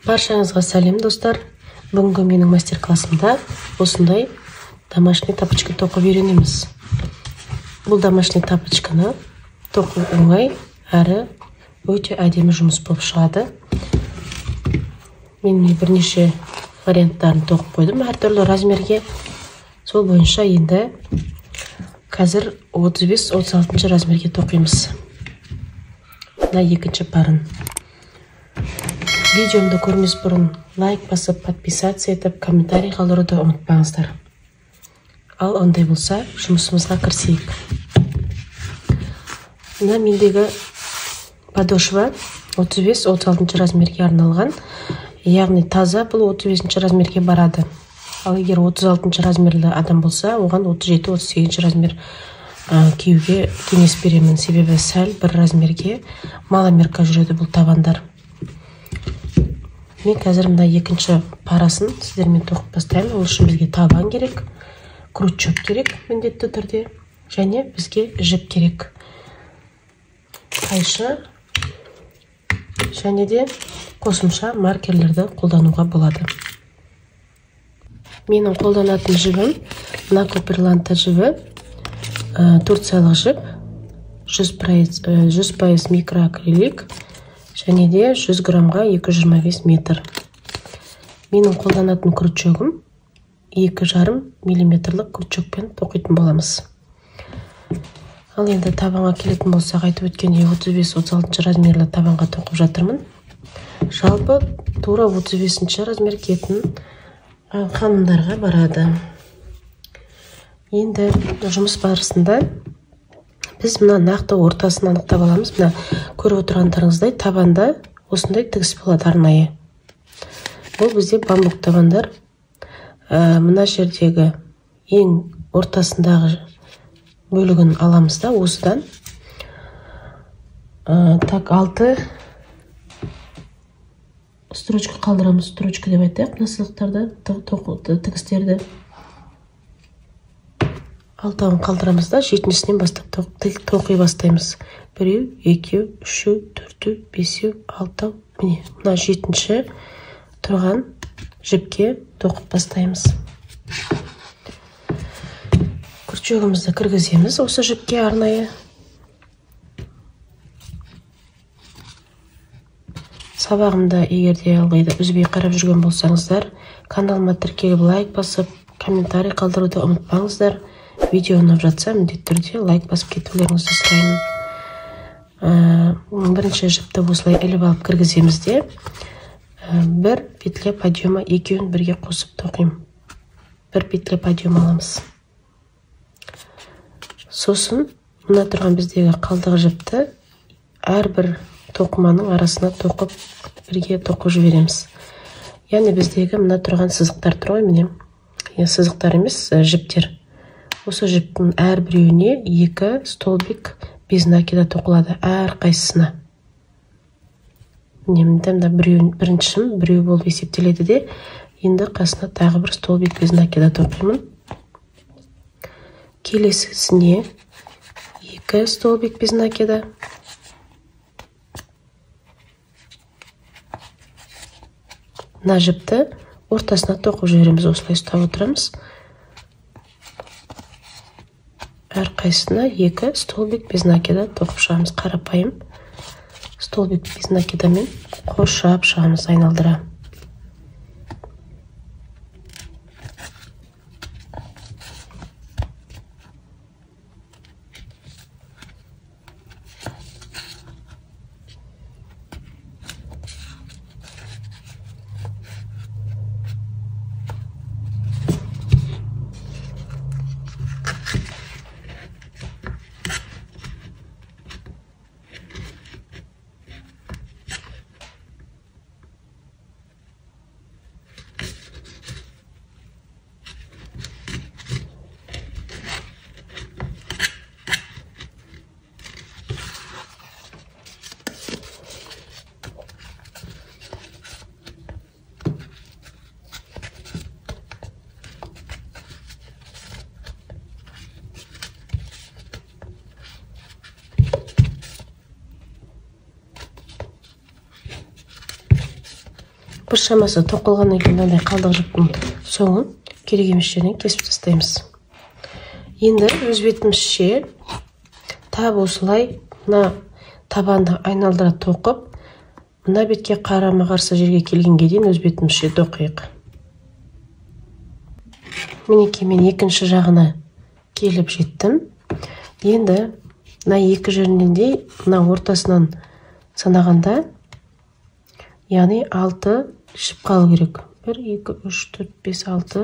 Баршаңызға сәлем достар. Бүгінгі менің мастер-классымда осындай домашний тапочка тоқып үйренеміз. Бұл домашний тапочканы тоқу оңай әрі өте әдемі жұмыс болып шығады. Мен бірнеше варианттарын тоқып қойдым әртүрлі размерге. Сол бойынша енді қазір 35-36 размерге тоқимыз. Мына екінші парын. Видеомды көрмес бұрын лайк басып, подписаться етіп, комментарий қалдыруды ұмытпаңыздар. Ал ондай болса, жұмысымызға кірісейік. Мына мендегі подошва 35-36 размерге арналған, яғни таза бұл 35 размерге барады. Ал егер 36 размерлі адам болса, оған 37-38 размер киюге кеңес беремін. Себебі сәл бір размерге маломерка жүреді бұл табандар. Мен қазір мына екінші парасын сіздермен тоқып бастаймын. Ол үшін бізге табан керек, крючок керек міндетті түрде, және бізге жіп керек. Қайшы және де қосымша маркерлерді қолдануға болады. Менің қолданатын жібім мына Коперланта жібі, Турциялық жіп, 100% микроакрилик, және де 100 граммға 225 метр. Менің қолданатын крючогым 2,5 миллиметрлік крючокпен тоқитын боламыз. Ал енді табанға келетін болсақ, айтып өткендей 35-36 размерлі табанға тоқып жатырмын. Жалпы тура 35 размер киетін ханымдарға барады. Енді жұмыс барысында біз мына нақты ортасын анықтап аламыз. Мына көріп отырғандарыңыздай табанда осындай тігіс болады арнайы. Бұл бізде бамбук табандар. Мына жердегі ең ортасындағы бөлігін аламыз да, осыдан так 6 строчка қалдырамыз. Строчка деп айтайық, мына сызықтарды, тігістерді 6-ын қалдырамыз да, 7-сінен бастап тоқи бастаймыз. 1, 2, 3, 4, 5, 6, міне, мына 7-ші тұрған жіпке тоқып бастаймыз. Крючогымызды кіргіземіз осы жіпке арнайы. Сабағымда егерде ылғиды үзбей қарап жүрген болсаңыздар, каналыма тіркеліп лайк басып, комментарий қалдыруды ұмытпаңыздар. Видео ұнап жатса, міндетті түрде лайк басып кетулеріңізді сұраймын. Бірінші жіпті осылай іліп алып кіргіземіз де, бір петля подъема екеуін бірге қосып тоқим. Бір петля подъем аламыз. Сосын, мына тұрған біздегі қалдығы жіпті әрбір тоқыманың арасына тоқып, бірге тоқып жібереміз. Яғни біздегі мына тұрған сызықтар тұр ғой, міне. Сызықтар емес, жіптер. Осы жіптің әр біреуіне 2 столбик без накида тоқылады, әр қайсысына. Мында біріншім біреу болып есептеледі де, енді қасына тағы бір столбик без накида тоқимын. Келесісіне 2 столбик без накида. Мына жіпті ортасына тоқып жібереміз, осылай ұстап отырамыз. Әр қайсына 2 столбик без накида тоқып шығамыз. Қарапайым столбик без накидамен қоршап шығамыз айналдыра. бір шамасы тоқылғаннан кейін мынандай қалдық жіптің соңын керек емес жерінен кесіп тастаймыз. Енді өз бетімізше тап осылай мына табанды айналдыра тоқып, мына бетке қарама-қарсы жерге келгенге дейін өз бетімізше тоқиық. Мінекей мен екінші жағына келіп жеттім. Енді мына екі жерінен де мына ортасынан санағанда, яғни 6 жіп қалу керек. 1, 2, 3, 4, 5, 6.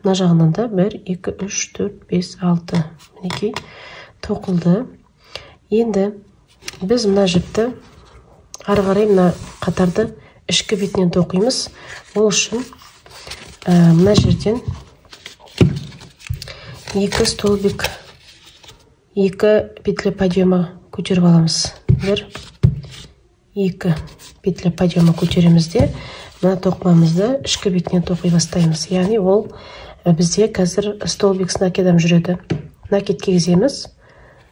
Мына жағынан да 1, 2, 3, 4, 5, 6. Мінекей тоқылды. Енді біз мына жіпті ары қарай мына қатарды ішкі бетінен тоқимыз. Ол үшін мына жерден 2 столбик, 2 петля подъема көтеріп аламыз. 1, 2 петля подъема көтереміз де, мына тоқымамызды ішкі бетінен тоқи бастаймыз. Яғни ол бізде қазір столбик с накидом жүреді. Накид кигіземіз.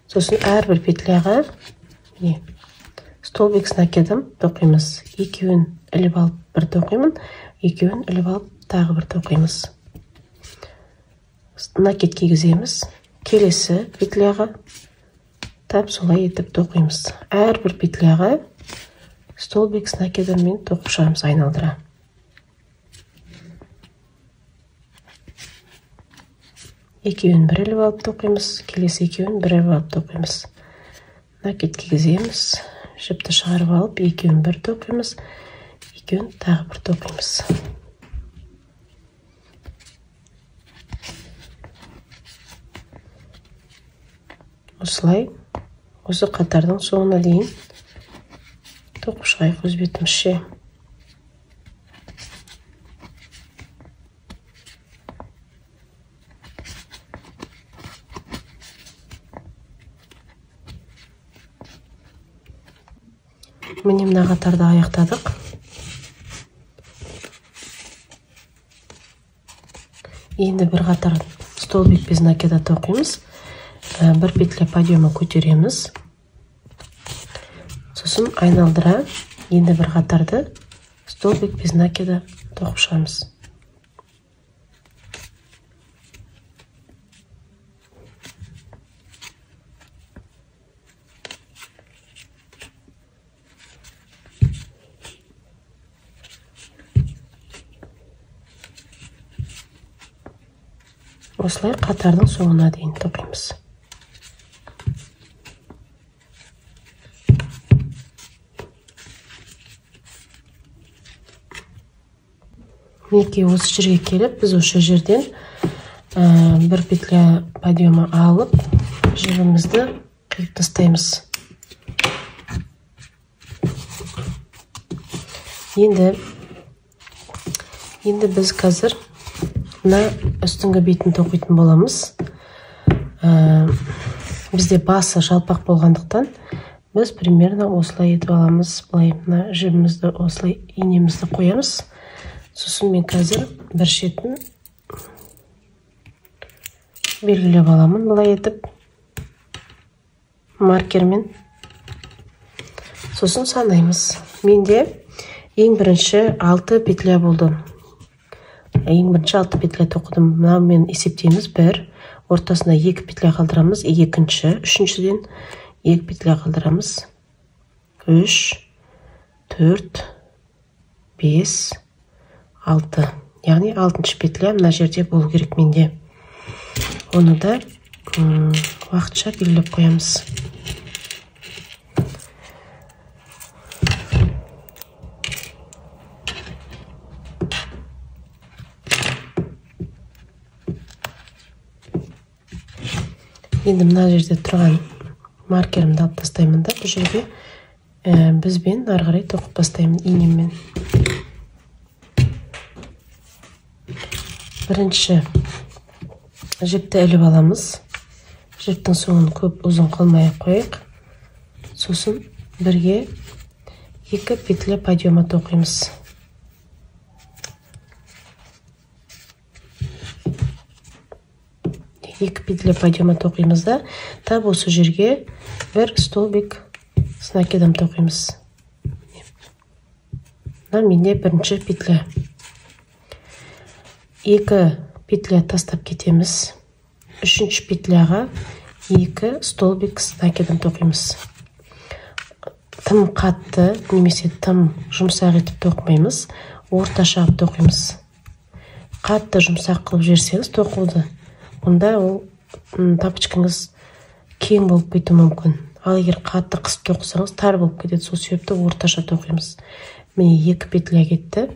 Сосын әрбір петляға столбик с накидом тоқимыз. Екеуін іліп алып бір тоқимын, екеуін іліп алып тағы бір тоқимыз. Накид кигіземіз. Келесі петляға тап солай етіп тоқимыз. Әрбір петляға столбик с накидымен тоқып шығамыз айналдыра. Екеуін бір іліп алып тоқимыз, келесі екеуін бір іліп алып тоқимыз. Накид кигіземіз, жіпті шығарып алып, екеуін бір тоқимыз, екеуін тағы бір тоқимыз. Осылай, осы қатардың соңына дейін тоқып шығайық өз бетімізше. Міне мына қатарды аяқтадық. Енді бір қатар столбик без накида тоқимыз. Бір петля подъема көтереміз. Сосын айналдыра, енді бір қатарды столбик без накида тоқып шығамыз. Осылай қатардың соңына дейін тоқимыз. Мінекей осы жерге келіп, біз осы жерден бір петля подъема алып, жібімізді қиып тастаймыз. Енді біз қазір мына үстіңгі бетін тоқитын боламыз. Бізде басы жалпақ болғандықтан, біз примерно осылай етіп аламыз. Былай мына жібімізді осылай инемізді қоямыз. Сосын мен қазір бір шетін белгілеп аламын, былай етіп маркермен. Сосын санаймыз. Менде ең бірінші 6 петля болды. Ең бірінші 6 петля тоқыдым. Мына мен есептейміз. 1, ортасына 2 петля қалдырамыз. Екінші, үшіншіден 2 петля қалдырамыз. 3, 4, 5, 6. Яғни 6-шы петля мына жерде болу керек менде. Оны да уақытша белгілеп қоямыз. Енді мына жерде тұрған маркерімді алып тастаймын да, бұл жерге бізбен ары қарай тоқып бастаймын инеммен. Бірінші жіпті іліп аламыз. Жіптің соңын көп ұзын қылмай қойық. Сосын бірге 2 петля подъема тоқимыз. Екі петля подъема тоқимыз да, тап осы жерге бір столбик с накидом тоқимыз. мына менде бірінші петля. 2 петля тастап кетеміз. Үшінші петляға 2 столбик с накидом тоқимыз. Тым қатты немесе тым жұмсақ етіп тоқымаймыз, орташа тоқимыз. Қатты жұмсақ қылып жерсеңіз тоқуды, онда ол тапочкаңыз кең болып кетуі мүмкін. Ал егер қатты қысып тоқысаңыз тар болып кетеді, сол себепті орташа тоқимыз. Міне 2 петля кетті.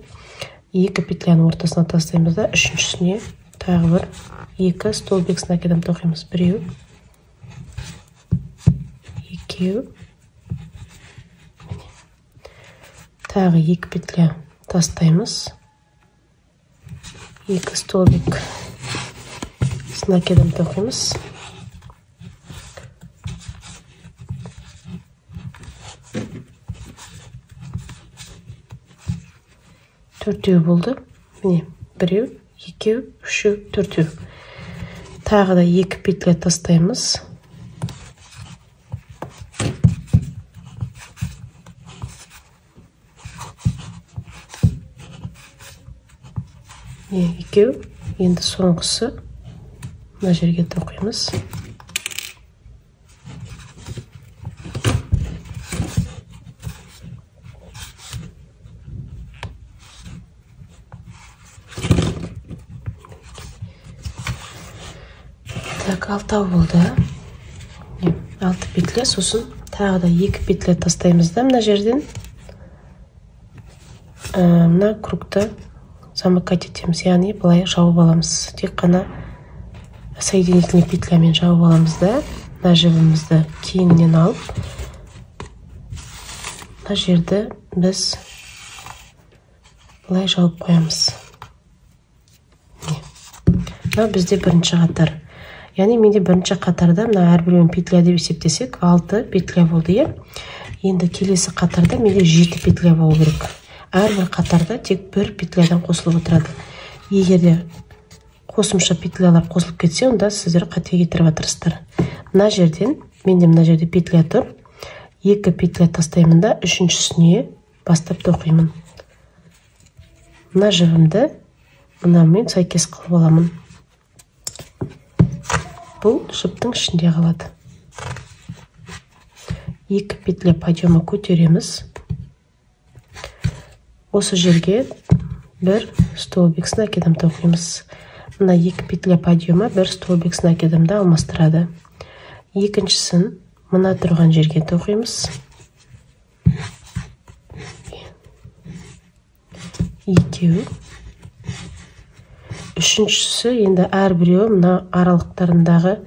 2 петляның ортасына тастаймыз да, үшіншісіне тағы бір 2 столбик с накидом тоқимыз. Біреу, екеу, тағы 2 петля тастаймыз. 2 столбик с накидом тоқимыз. Төртеу болды. Міне, біреу, екеу, үшеу, төртеу. Тағы да 2 петля тастаймыз. Екеу, енді соңғысы мына жерге тоқимыз. Так, 6 болды. 6 петля, сосын тағы да 2 петля тастаймыз да мына жерден. Мына кругты замыкать етеміз, яғни былай жауып аламыз. Тек қана соединительный петлямен жауып аламыз да, мына жібімізді кеңінен алып, мына жерді біз былай жауып қоямыз. Мына бізде бірінші қатар. Яғни менде бірінші қатарда мына әрбіреуін петля деп есептесек 6 петля болды. Енді келесі қатарда менде 7 петля болу керек. Әрбір қатарда тек бір петлядан қосылып отырады. Егер де қосымша петлялар қосылып кетсе, онда сіздер қате кетіріп отырсыздар. Мына жерден, менде мына жерде петля тұр. 2 петля тастаймын да, үшіншісіне бастап тоқимын. Мына жібімді мынамен сәйкес қылып аламын. Бұл жіптің ішінде қалады. 2 петля подъемы көтереміз. Осы жерге бір столбик с накидом тоқимыз. Мына 2 петля подъемы бір столбик с накидымды алмастырады. Екіншісін мына тұрған жерге тоқимыз. Екеу. Үшіншісі енді әрбіреуі мына аралықтарындағы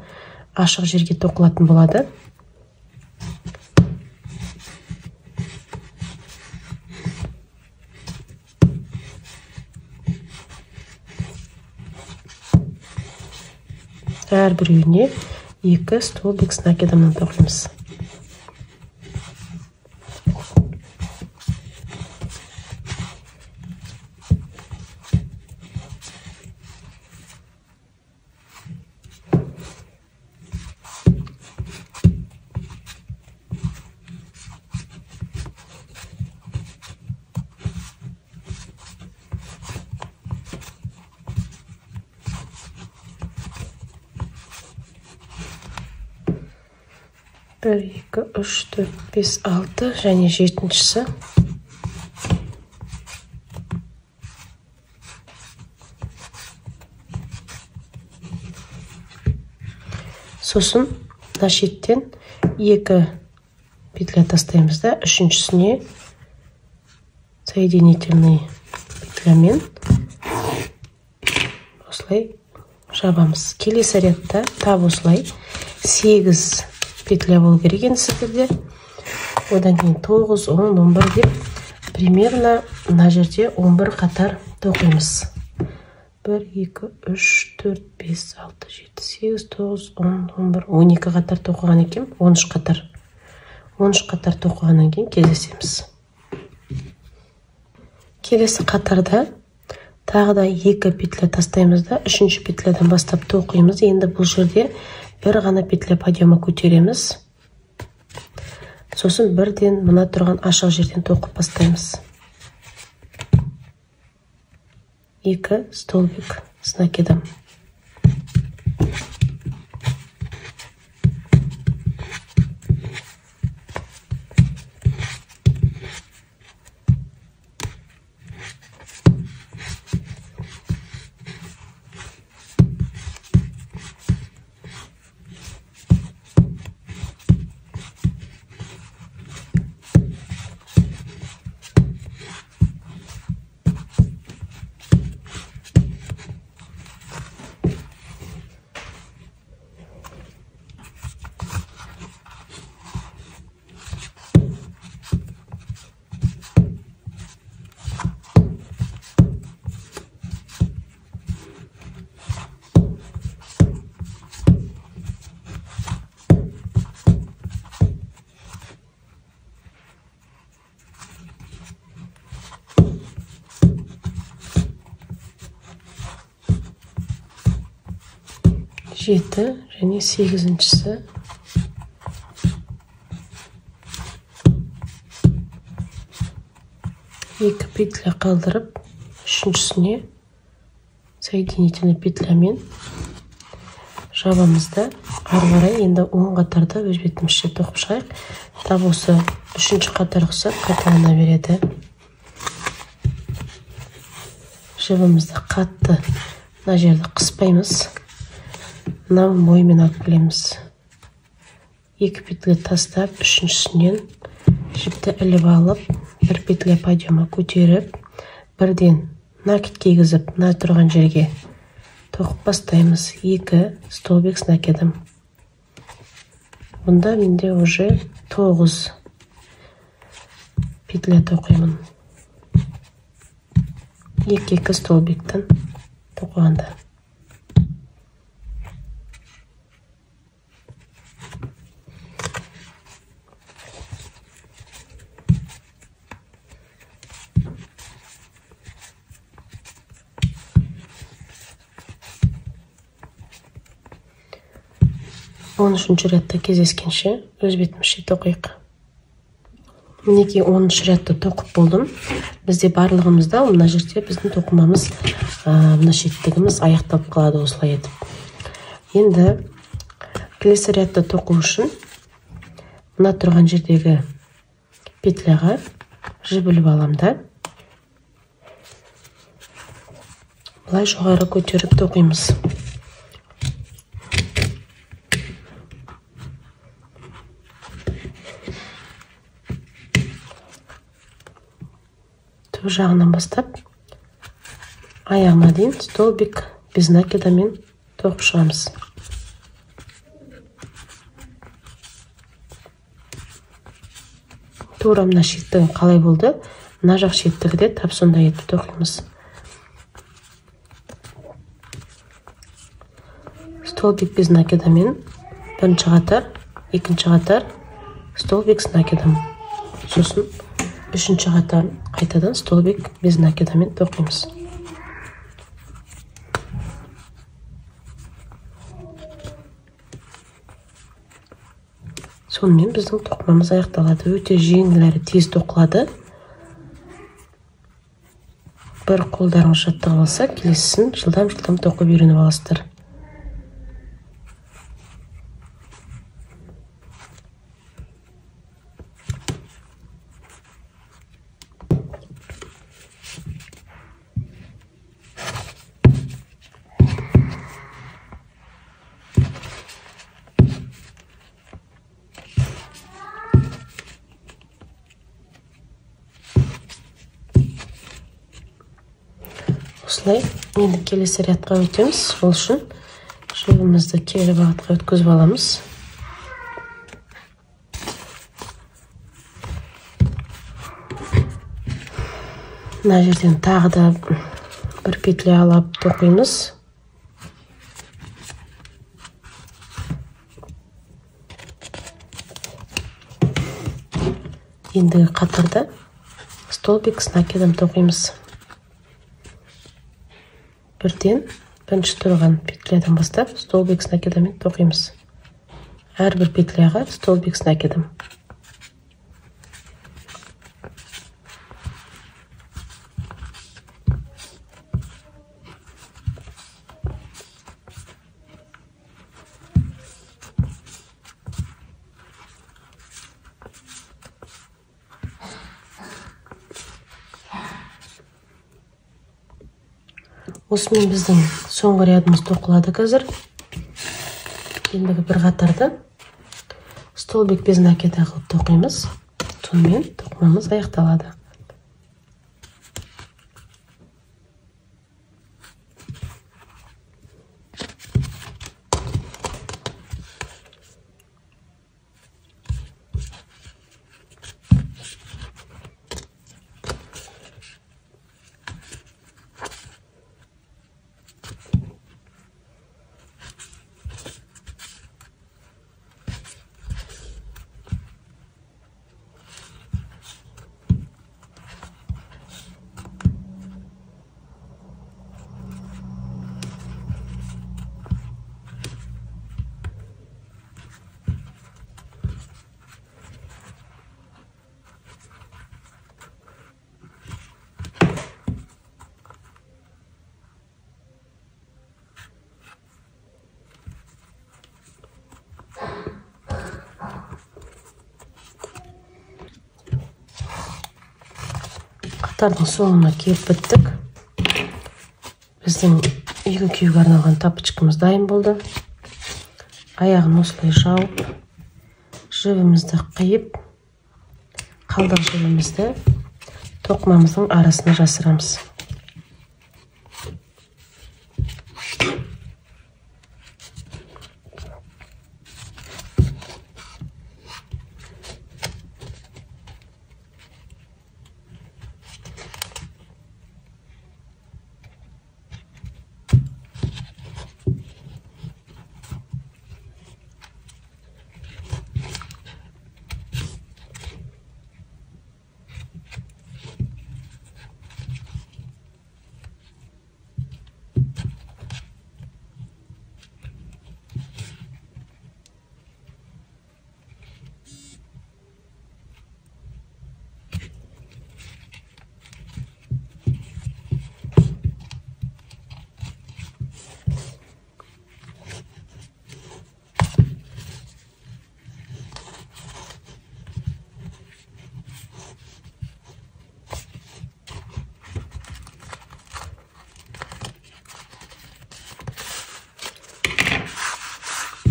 ашық жерге тоқылатын болады. Әрбіреуіне 2 столбик с накидымнан тоқимыз. Бір, 2, 3, 4, 5, 6 және 7-шісі. Сосын мына шеттен 2 петля тастаймыз да, үшіншісіне соединительный петлямен осылай жабамыз. Келесі рядта тап осылай 8 петля болу керек енді сіздерде. Одан кейін 9, 10, 11 деп примерно мына жерде 11 қатар тоқимыз. 1, 2, 3, 4, 5, 6, 7, 8, 9, 10, 11, 12 қатар тоқыған екен. 13 қатар. 13 қатар тоқығаннан кейін кездесеміз. Келесі қатарда тағы да 2 петля тастаймыз да, үшінші петлядан бастап тоқимыз. Енді бұл жерде бір ғана петля подъемы көтереміз. Сосын бірден мына тұрған ашық жерден тоқып бастаймыз. 2 столбик с накидом. Жеті және 8-шісі. Екі петля қалдырып, үшіншісіне соединительный петлямен жабамызда. Ары қарай енді оң қатарда өз бетімізше тоқып шығайық. Тап осы үшінші қатар ұқсап қайталана береді. Жібімізді қатты мына жерді қыспаймыз. Мына боймен алып келеміз. Екі петля тастап, үшіншісінен жіпті іліп алып, бір петля подъема көтеріп, бірден накид кигізіп, мына тұрған жерге тоқып бастаймыз. 2 столбик с накидом. Бұнда менде уже 9 петля тоқимын. 2 столбиктен тоқығанда. Он үшінші рядта кездескенше өз бетімізше тоқиық. Мінекей 10-шы рядта тоқып болдым. Бізде барлығымызда мына жерде біздің тоқымамыз, мына шеттігіміз аяқталып қалады осылай етіп. Енді келесі рядта тоқу үшін мына тұрған жердегі петляға жібіліп алам да. Бұлай жоғары көтеріп тоқимыз. Жағынан бастап аяғына дейін столбик без накидамен тоқып шығамыз. Тура мына шеттігі қалай болды, мына жақ шеттігі де тап сондай етіп тоқимыз. Столбик без накидамен бірінші қатар, екінші қатар столбик с накидом. Сосын үшінші қатар қайтадан столбик без накидамен тоқимыз. Сонымен біздің тоқымамыз аяқталады. Өте жеңіл әрі тез тоқылады. Бір қолдарыңыз жаттығып алса, келесісін жылдам тоқып үйреніп аласыздар. Осылай, енді келесі рядқа өтеміз. Ол үшін жібімізді кері бағытқа өткізіп аламыз. Мына жерден тағы да бір петля алып тоқимыз. Ендігі қатарда столбик с накидом тоқимыз. Бірден бірінші тұрған петлядан бастап столбик с накидамен тоқимыз. Әрбір петляға столбик с накидом. Осымен біздің соңғы рядымыз тоқылады қазір. Ендігі бір қатарда столбик без накида қылып тоқимыз. Сонымен тоқымамыз аяқталады. Қатардың соңына келіп біттік. Біздің екі күйеуге арналған тапочкамыз дайын болды. Аяғын осылай жауып, жібімізді қиып, қалдық жібімізді тоқымамыздың арасына жасырамыз.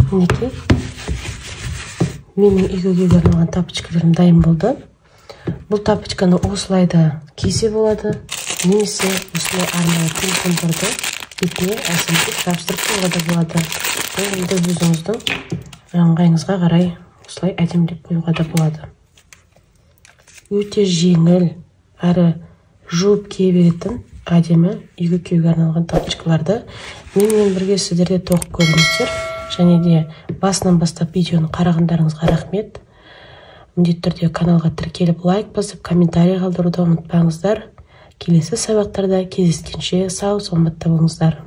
Мінекей, менің екі күйеуге арналған тапочкаларым дайын болды. Бұл тапочканы осылай да кисе болады, немесе осылай арнайы телефондарды бетіне әсемдеп жабыстырып қоюға да болады. Енді өзіңіздің ыңғайыңызға қарай осылай әдемілеп қоюға да болады. Өте жеңіл әрі жуып кие беретін әдемі екі күйеуге арналған тапочкаларды менімен бірге сіздерде тоқып көріңіздер. Және де басынан бастап видеоны қарағандарыңызға рахмет. Міндетті түрде каналға тіркеліп лайк басып, комментарий қалдыруды ұмытпаңыздар. Келесі сабақтарда кездескенше сау саламатта болыңыздар.